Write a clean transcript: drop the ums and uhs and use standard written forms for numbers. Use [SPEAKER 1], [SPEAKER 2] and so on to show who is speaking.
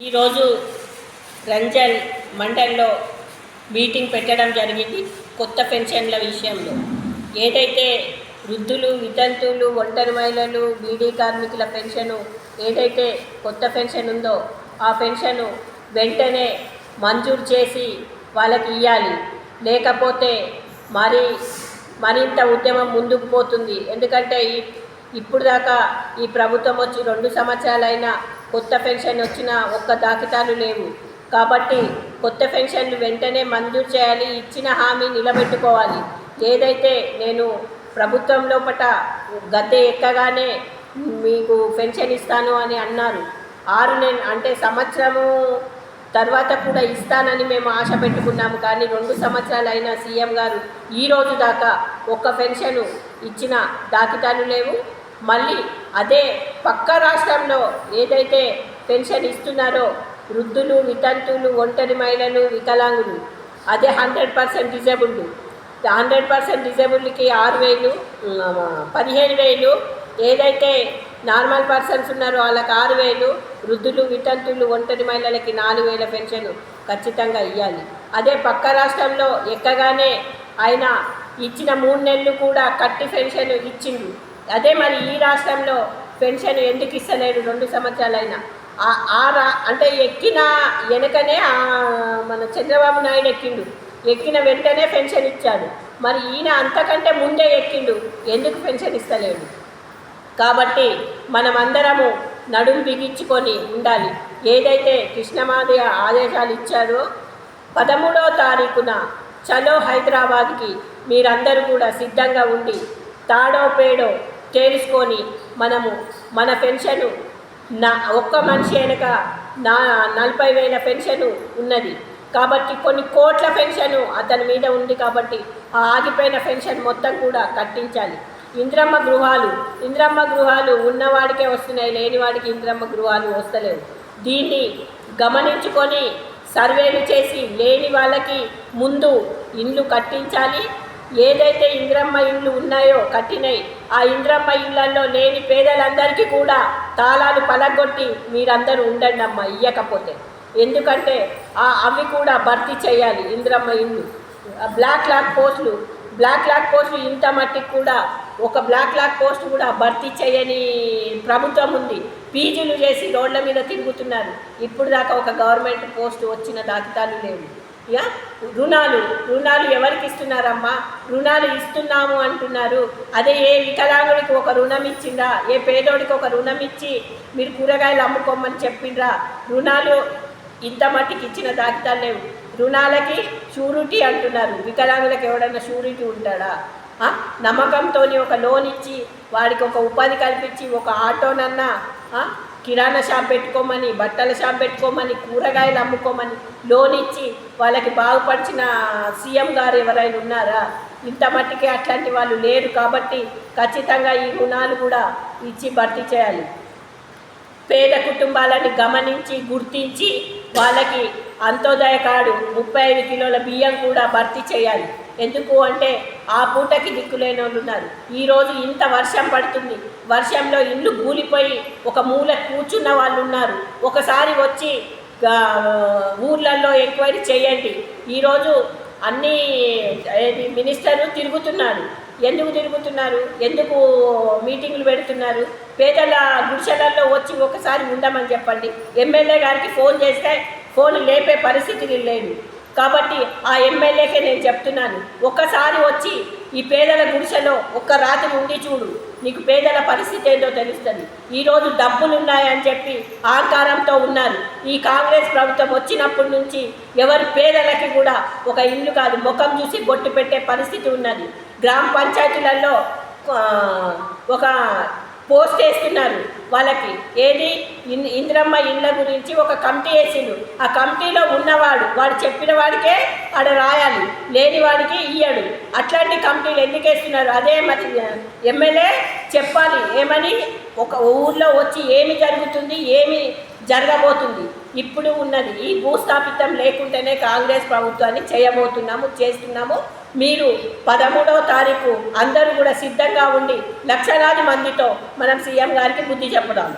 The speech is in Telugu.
[SPEAKER 1] ఈరోజు రంజల్ మండల్లో మీటింగ్ పెట్టడం జరిగింది. కొత్త పెన్షన్ల విషయంలో ఏదైతే వృద్ధులు, వితంతువులు, ఒంటరి మహిళలు, బీడీ కార్మికుల పెన్షను ఏదైతే కొత్త పెన్షన్ ఉందో ఆ పెన్షను వెంటనే మంజూరు చేసి వాళ్ళకి ఇవ్వాలి. లేకపోతే మరింత ఉద్యమం ముందుకు పోతుంది. ఎందుకంటే ఇప్పుడు దాకా ఈ ప్రభుత్వం వచ్చి 2 సంవత్సరాలైనా కొత్త పెన్షన్ వచ్చిన ఒక్క దాఖలాలు లేవు. కాబట్టి కొత్త పెన్షన్లు వెంటనే మంజూరు చేయాలి. ఇచ్చిన హామీ నిలబెట్టుకోవాలి. ఏదైతే నేను ప్రభుత్వం లోపట గద్దె ఎక్కగానే మీకు పెన్షన్ ఇస్తాను అని అన్నారు. 6 నెలలు అంటే సంవత్సరము తర్వాత కూడా ఇస్తానని మేము ఆశ పెట్టుకున్నాము. కానీ 2 సంవత్సరాలైనా సీఎం గారు ఈరోజు దాకా ఒక్క పెన్షను ఇచ్చిన దాఖలాలు లేవు. మళ్ళీ అదే పక్క రాష్ట్రంలో ఏదైతే పెన్షన్ ఇస్తున్నారో వృద్ధులు, వితంతువులు, ఒంటరి మహిళలు, వికలాంగులు అదే 100% డిజేబుల్డ్ 100% డిజేబుల్డ్కి 6,000, 15,000 ఏదైతే నార్మల్ పర్సన్స్ ఉన్నారో వాళ్ళకి 6,000, వృద్ధులు, వితంతువులు, ఒంటరి మహిళలకి 4,000 పెన్షన్ ఖచ్చితంగా ఇవ్వాలి. అదే పక్క రాష్ట్రంలో ఎక్కగానే ఆయన ఇచ్చిన 3 నెలలు కూడా కట్టి పెన్షన్ ఇచ్చిండు. అదే మరి ఈ రాష్ట్రంలో పెన్షన్ ఎందుకు ఇస్తలేడు? 2 సంవత్సరాలైనా అంటే ఎక్కిన వెనకనే మన చంద్రబాబు నాయుడు ఎక్కిన వెంటనే పెన్షన్ ఇచ్చాడు. మరి ఈయన అంతకంటే ముందే ఎక్కిండు, ఎందుకు పెన్షన్ ఇస్తలేడు? కాబట్టి మనమందరము నడుము బిగించుకొని ఉండాలి. ఏదైతే కృష్ణమాదయ్య ఆదేశాలు ఇచ్చాడో 13వ తారీఖున చలో హైదరాబాద్కి మీరందరూ కూడా సిద్ధంగా ఉండి తాడో పేడో తేల్చుకొని మనము మన పెన్షను ఒక్క మనిషి వెనక 40,000 పెన్షను ఉన్నది. కాబట్టి కొన్ని కోట్ల పెన్షను అతని మీద ఉంది. కాబట్టి ఆ ఆగిపోయిన పెన్షన్ మొత్తం కూడా కట్టించాలి. ఇంద్రమ్మ గృహాలు ఉన్నవాడికే వస్తున్నాయి, లేనివాడికి ఇంద్రమ్మ గృహాలు వస్తలేవు. దీన్ని గమనించుకొని సర్వేలు చేసి లేని వాళ్ళకి ముందు ఇండ్లు కట్టించాలి. ఏదైతే ఇంద్రమ్మ ఇండ్లు ఉన్నాయో కట్టినాయి, ఆ ఇంద్రమ్మ ఇళ్లలో లేని పేదలందరికీ కూడా తాళాలు పలగొట్టి మీరందరూ ఉండండి అమ్మ, ఇయ్యకపోతే. ఎందుకంటే అవి కూడా భర్తీ చేయాలి. ఇంద్రమ్మ ఇండ్లు బ్లాక్ లాక్ పోస్టులు ఇంత మట్టికి కూడా ఒక బ్లాక్ లాక్ పోస్ట్ కూడా భర్తీ చేయని ప్రభుత్వం ఉంది. పీజీలు చేసి రోడ్ల మీద తిరుగుతున్నారు. ఇప్పుడు దాకా ఒక గవర్నమెంట్ పోస్ట్ వచ్చిన దాఖలాలు లేవు. రుణాలు ఎవరికి ఇస్తున్నారమ్మా? రుణాలు ఇస్తున్నాము అంటున్నారు. అదే ఏ వికలాంగుడికి ఒక రుణం ఇచ్చిండ్రా? ఏ పేదోడికి ఒక రుణం ఇచ్చి మీరు కూరగాయలు అమ్ముకోమని చెప్పిండ్రా? రుణాలు ఇంత మట్టికి ఇచ్చిన దాఖలాలు లేవు. రుణాలకి షూరిటీ అంటున్నారు. వికలాంగులకు ఎవడన్నా షూరిటీ ఉంటాడా? నమ్మకంతో ఒక లోన్ ఇచ్చి వాడికి ఒక ఉపాధి కల్పించి ఒక ఆటోనన్నా కిరాణా షాప్ పెట్టుకోమని, బట్టల షాప్ పెట్టుకోమని, కూరగాయలు అమ్ముకోమని లోన్ ఇచ్చి వాళ్ళకి బాగుపరిచిన సీఎం గారు ఎవరైనా ఉన్నారా? ఇంత మట్టికి అట్లాంటి వాళ్ళు లేరు. కాబట్టి ఖచ్చితంగా ఈ రుణాలు కూడా ఇచ్చి భర్తీ చేయాలి. పేద కుటుంబాలని గమనించి గుర్తించి వాళ్ళకి అంత్యోదయ కార్డు 35 కిలోల బియ్యం కూడా భర్తీ చేయాలి. ఎందుకు అంటే ఆ పూటకి దిక్కులేని వాళ్ళు ఉన్నారు. ఈరోజు ఇంత వర్షం పడుతుంది, వర్షంలో ఇల్లు కూలిపోయి ఒక మూల కూర్చున్న వాళ్ళు ఉన్నారు. ఒకసారి వచ్చి ఊర్లలో ఎంక్వైరీ చేయండి. ఈరోజు అన్ని మినిస్టర్లు తిరుగుతున్నారు. ఎందుకు మీటింగులు పెడుతున్నారు? పేదల గుడిసెలలో వచ్చి ఒకసారి ఉండమని చెప్పండి. ఎమ్మెల్యే గారికి ఫోన్ చేస్తే ఫోన్ లేపే పరిస్థితి లేదు. కాబట్టి ఆ ఎమ్మెల్యేకే నేను చెప్తున్నాను, ఒక్కసారి వచ్చి ఈ పేదల గుడిసెలో ఒక్క రాత్రి ఉండి చూడు, నీకు పేదల పరిస్థితి ఏంటో తెలుస్తుంది. ఈరోజు డబ్బులు ఉన్నాయని చెప్పి ఆకారంతో ఉన్నారు. ఈ కాంగ్రెస్ ప్రభుత్వం వచ్చినప్పటి నుంచి ఎవరు పేదలకి కూడా ఒక ఇల్లు కాదు, ముఖం చూసి బొట్టు పెట్టే పరిస్థితి ఉన్నది. గ్రామ పంచాయతీలలో ఒక పోస్ట్ వేస్తున్నారు వాళ్ళకి. ఏది ఇంద్రమ్మ ఇళ్ళ గురించి ఒక కమిటీ వేసిండు. ఆ కమిటీలో వాడు చెప్పిన వాడికే ఆడ రాయాలి, లేని వాడికి ఇయ్యడు. అట్లాంటి కమిటీలు ఎందుకు వేస్తున్నారు? అదే మరి ఎమ్మెల్యే చెప్పాలి ఏమని, ఒక ఊర్లో వచ్చి ఏమి జరుగుతుంది, ఏమి జరగబోతుంది. ఇప్పుడు ఉన్నది ఈ భూస్థాపితం లేకుంటేనే కాంగ్రెస్ ప్రభుత్వాన్ని చేస్తున్నాము. మీరు 13వ తారీఖు అందరూ కూడా సిద్ధంగా ఉండి లక్షలాది మందితో మనం సీఎం గారికి బుద్ధి చెప్పడం.